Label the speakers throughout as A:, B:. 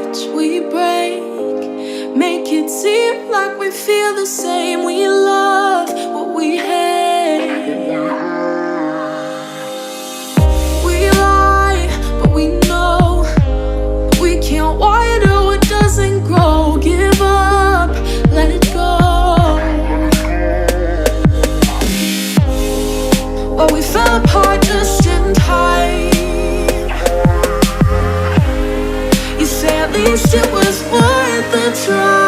A: touch, we break. Make it seem like we feel the same. We love what we hate. We lie, but we know we can't water what doesn't grow. Give up, let it go. Well, we fell apart just in time. You say at least it was worth a try.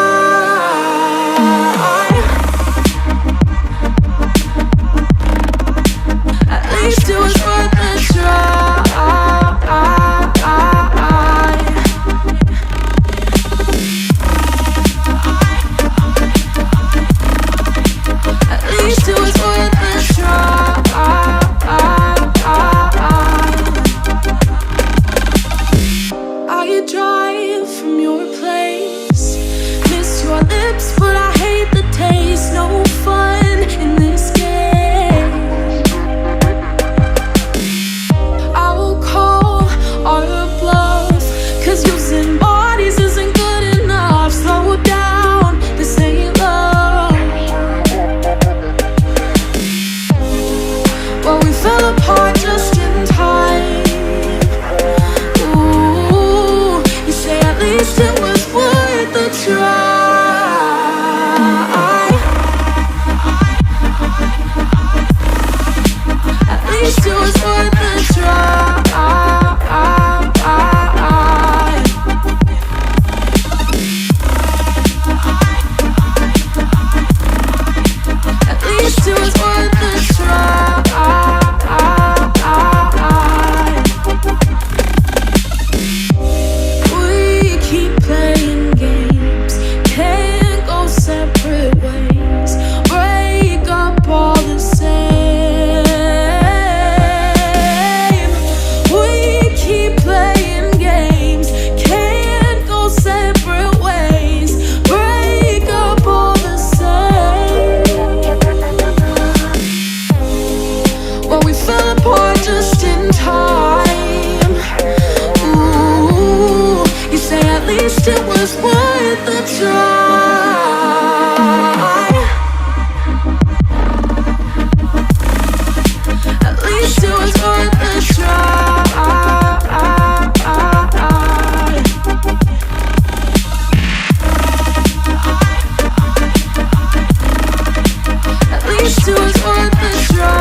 A: At least it was worth a try. At least it was worth a try. I drive from your place, miss your lips, but I hate the taste. No fun in this game. I will call our bluff, 'cause using bodies isn't good enough. Slow down, this ain't love. Well, we fell apart just in time. At least it was worth a try. At least it was worth a try. At least it was worth a try. It was worth a try. At least it was worth a try. At least it was worth a try.